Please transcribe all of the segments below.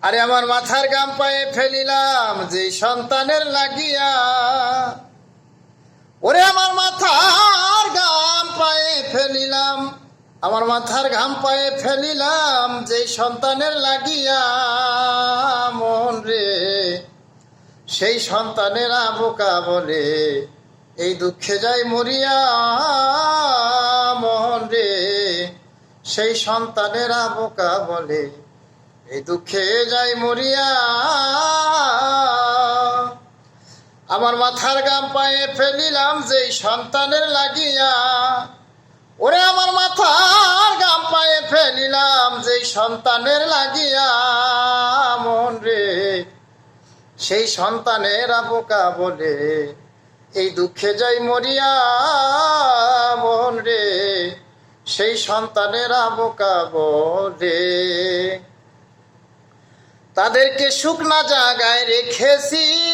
আরে আমার মাথার গাম পায়ে ফেলিলাম যে সন্তানের লাগিয়া। ওরে আমার মাথার গাম পায়ে ফেলিলাম, আমার মাথার ঘাম পায়ে ফেলিলাম যে সন্তানের লাগিয়া। মন রে সেই সন্তানেরা বোকা বলে এই দুঃখে যায় মরিয়া। মন রে সেই সন্তানেরা বোকা বলে এই দুঃখে যায় মরিয়া। আমার মাথার গাম পায়ে ফেলিলাম যেই সন্তানের লাগিয়া। ওরে আমার মাথার গাম পায়ে ফেলিলাম যেই সন্তানের লাগিয়া। মন রে সেই সন্তানেরা বোকা বলে এই দুঃখে যাই মরিয়া। মন রে সেই সন্তানেরা বোকা বলে তাদেরকে শুকনা জায়গায় রেখেছিলাম,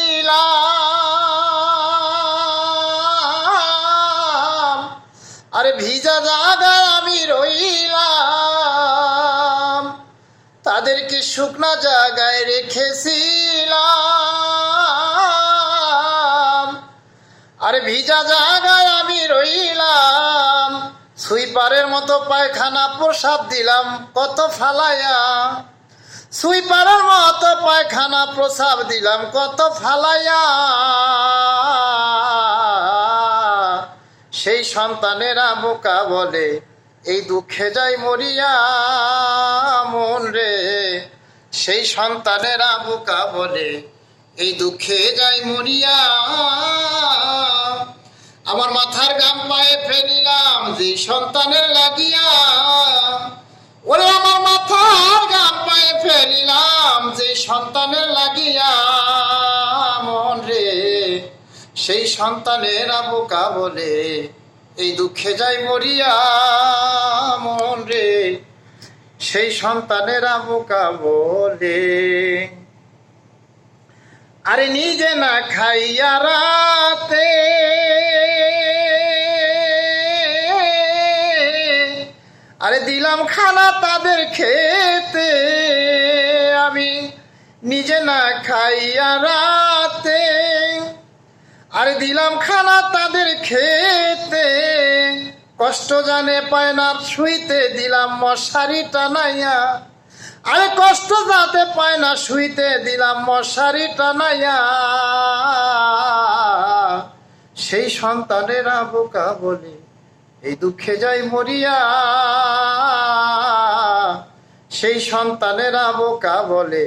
আরে ভিজা জায়গায় আমি রইলাম। তাদেরকে শুকনা জায়গায় রেখেছিলাম, আরে ভিজা জায়গায় আমি রইলাম। সুইপারের মতো পায়খানা প্রসাব দিলাম কত ফালাইয়া। সুইপারের মতো পায়খানা প্রসাব দিলাম কত ফালাইয়া। সেই সন্তানেরা বোকা বলে এই দুঃখে যাই মরিয়া। মন রে সেই সন্তানেরা বোকা বলে এই দুঃখে যাই মরিয়া। আমার মাথার গাম পায়ে ফেলিলাম যে সন্তানের লাগিয়া। ওরে আমার মাথার গাম পায়ে ফেলিলাম যে সন্তানের লাগিয়া। মন রে সেই সন্তানেরা বোকা বলে এই দুঃখে যাই মরিয়া। মন রে সেই সন্তানেরা বোকা বলে আরে নিজে না খাইয়া রাতে আরে দিলাম খানা তাদের খেতে। আমি নিজে না খাইয়া রাতে আরে দিলাম খানা তাদের খেতে। কষ্ট জানে পায় না শুইতে দিলাম মশারি টানাইয়া। আরে কষ্ট যাতে পায় না শুইতে দিলাম মশারি টানাইয়া। সেই সন্তানেরা বোকা বলে এই দুঃখে যাই মরিয়া। সেই সন্তানেরা বোকা বলে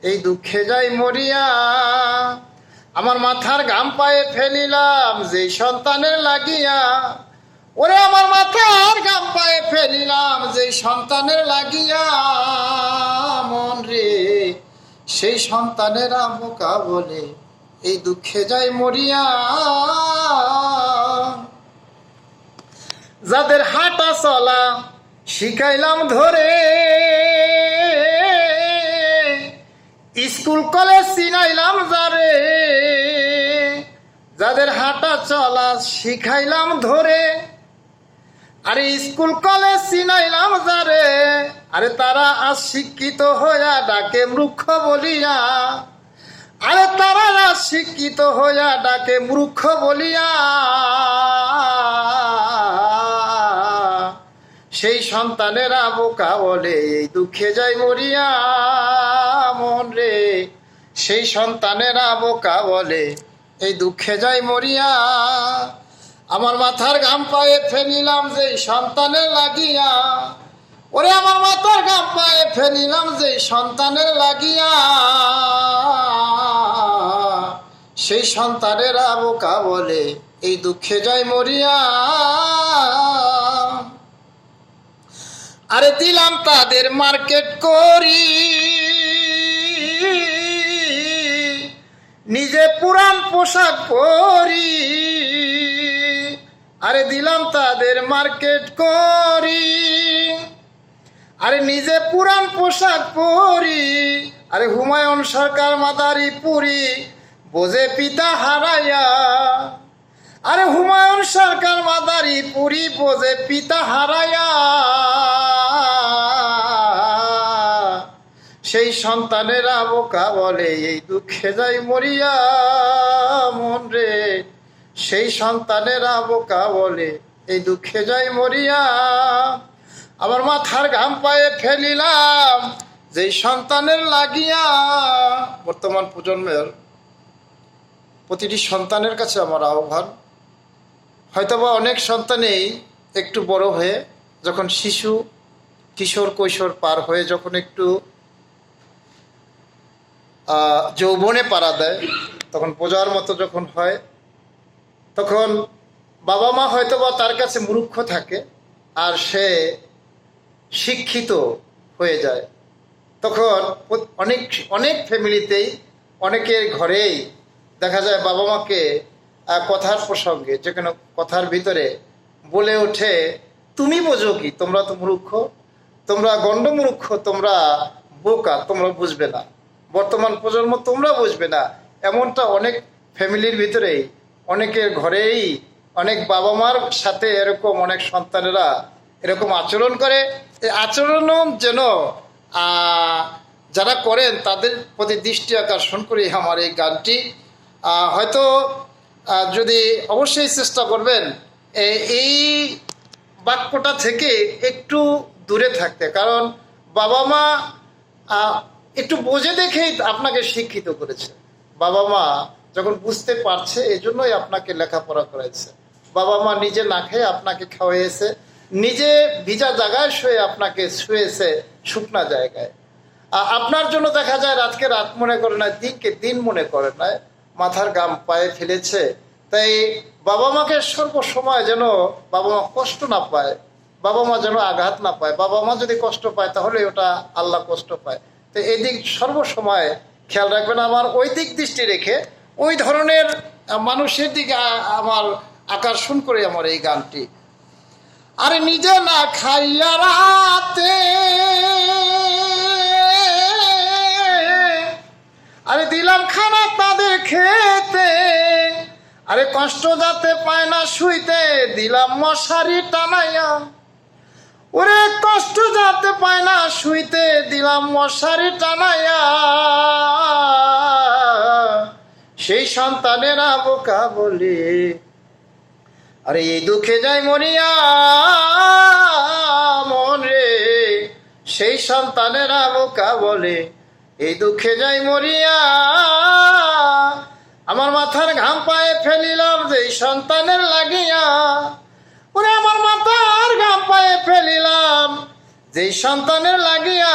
এই দুঃখে যাই মরিয়া। আমার মাথার ঘাম পায়ে ফেলিলাম যে সন্তানের লাগিয়া। ওরে আমার মাথার ঘাম পায়ে ফেলিলাম যে সন্তানের লাগিয়া। মন রে সেই সন্তানেরা বোকা বলে এই দুঃখে যাই মরিয়া। যাদের হাঁটা চলা শিখাইলাম ধরে স্কুল কলেজ চিনাইলাম যারে। যাদের হাঁটা চলা শিখাইলাম ধরে আরে স্কুল কলেজ চিনাইলাম যারে। আরে তারা আজ শিক্ষিত হইয়া ডাকে মূর্খ বলিয়া। আরে তারা আজ শিক্ষিত হইয়া ডাকে মূর্খ বলিয়া। সেই সন্তানেরা বোকা বলে এই দুঃখে যাই মরিয়া। মন রে সেই সন্তানেরা বোকা বলে এই দুঃখে যাই মরিয়া। আমার মাথার ঘাম পায়ে ফেলিলাম যে সন্তানের লাগিয়া। ওরে আমার মাথার ঘাম পায়ে ফেলিলাম যে সন্তানের লাগিয়া। সেই সন্তানেরা বোকা বলে এই দুঃখে যাই মরিয়া। আরে দিলাম তাদের মার্কেট করি নিজে পুরান পোশাক পরি। আরে দিলাম তাদের মার্কেট করি আরে নিজে পুরান পোশাক পরি। আরে হুমায়ুন সরকার মাদারি পুরি বোঝে পিতা হারাইয়া। আরে হুমায়ুন সরকার মাদারি পুরি বোঝে পিতা হারাইয়া। সেই সন্তানেরা বোকা বলে এই দুঃখে যাই মরিয়া মন রে। সেই সন্তানেরা বোকা বলে এই দুঃখে যাই মরিয়া। আমার মাথার ঘাম পায়ে ফেলিলাম যেই সন্তানের লাগিয়া। বর্তমান প্রজন্মের প্রতিটি সন্তানের কাছে আমার আহ্বান, হয়তোবা অনেক সন্তানেই একটু বড় হয়ে যখন শিশু কিশোর কৈশোর পার হয়ে যখন একটু যৌবনে পাড়া দেয়, তখন বোঝার মতো যখন হয়, তখন বাবা মা হয়তোবা তার কাছে মূর্খ থাকে আর সে শিক্ষিত হয়ে যায়। তখন অনেক অনেক ফ্যামিলিতেই অনেকের ঘরেই দেখা যায় বাবা মাকে কথার প্রসঙ্গে যে কোনো কথার ভিতরে বলে ওঠে, তুমি বোঝো কি, তোমরা তো মূর্খ, তোমরা গণ্ডমূর্খ, তোমরা বোকা, তোমরা বুঝবে না, বর্তমান প্রজন্ম তোমরা বুঝবে না। এমনটা অনেক ফ্যামিলির ভিতরেই অনেকের ঘরেই অনেক বাবা মার সাথে এরকম অনেক সন্তানেরা এরকম আচরণ করে। এই আচরণ যেন যারা করেন তাদের প্রতি দৃষ্টি আকর্ষণ করে আমার এই গানটি। হয়তো যদি অবশ্যই চেষ্টা করবেন এই বাক্যটা থেকে একটু দূরে থাকতে, কারণ বাবা মা একটু বোঝে দেখেই আপনাকে শিক্ষিত করেছে। বাবা মা যখন বুঝতে পারছে এই জন্যই আপনাকে লেখাপড়া করেছে। বাবা মা নিজে না খেয়ে আপনাকে খাওয়াইয়েছে, নিজে ভিজা জায়গায় শুয়ে আপনাকে শুয়েছে শুকনা জায়গায়। আপনার জন্য দেখা যায় রাতকে রাত মনে করে না, দিনকে দিন মনে করে না, মাথার ঘাম পায়ে ফেলেছে। তাই বাবা মাকে সর্বসময় যেন বাবা মা কষ্ট না পায়, বাবা মা যেন আঘাত না পায়। বাবা মা যদি কষ্ট পায় তাহলে ওটা আল্লাহ কষ্ট পায়। তো এই দিক সর্বসময় খেয়াল রাখবেন। আমার ওই দিক দৃষ্টি রেখে ওই ধরনের মানুষের দিকে আমার আকর্ষণ করে আমার এই গানটি। আরে নিজে না খাইয়া রাতে, আরে দিলাম খানা তাদের খেতে, আরে কষ্ট যাতে পায় না শুইতে দিলাম মশারি টানাইয়া, ওরে কষ্ট যাতে পায় না শুইতে দিলাম মশারি টানাইয়া। সেই সন্তানেরা বোকা বলে আরে এই দুঃখে যাই মরিয়া মন রে। সেই সন্তানেরা বোকা বলে এই দুঃখে যাই মরিয়া। আমার মাথার ঘাম পায়ে ফেলিলাম যেই সন্তানের লাগিয়া, ওরে আমার মাথার ঘাম পায়ে ফেলিলাম যেই সন্তানের লাগিয়া।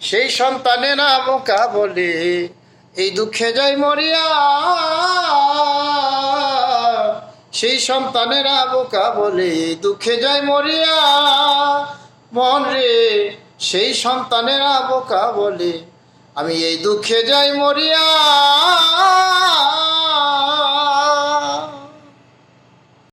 সেই সন্তানেরা বোকা বলে এই দুঃখে যাই মরিয়া। সেই সন্তানেরা বোকা বলে এই দুঃখে যাই মরিয়া মন রে। সেই সন্তানেরা বোকা বলে আমি এই দুঃখে যাই মরিয়া।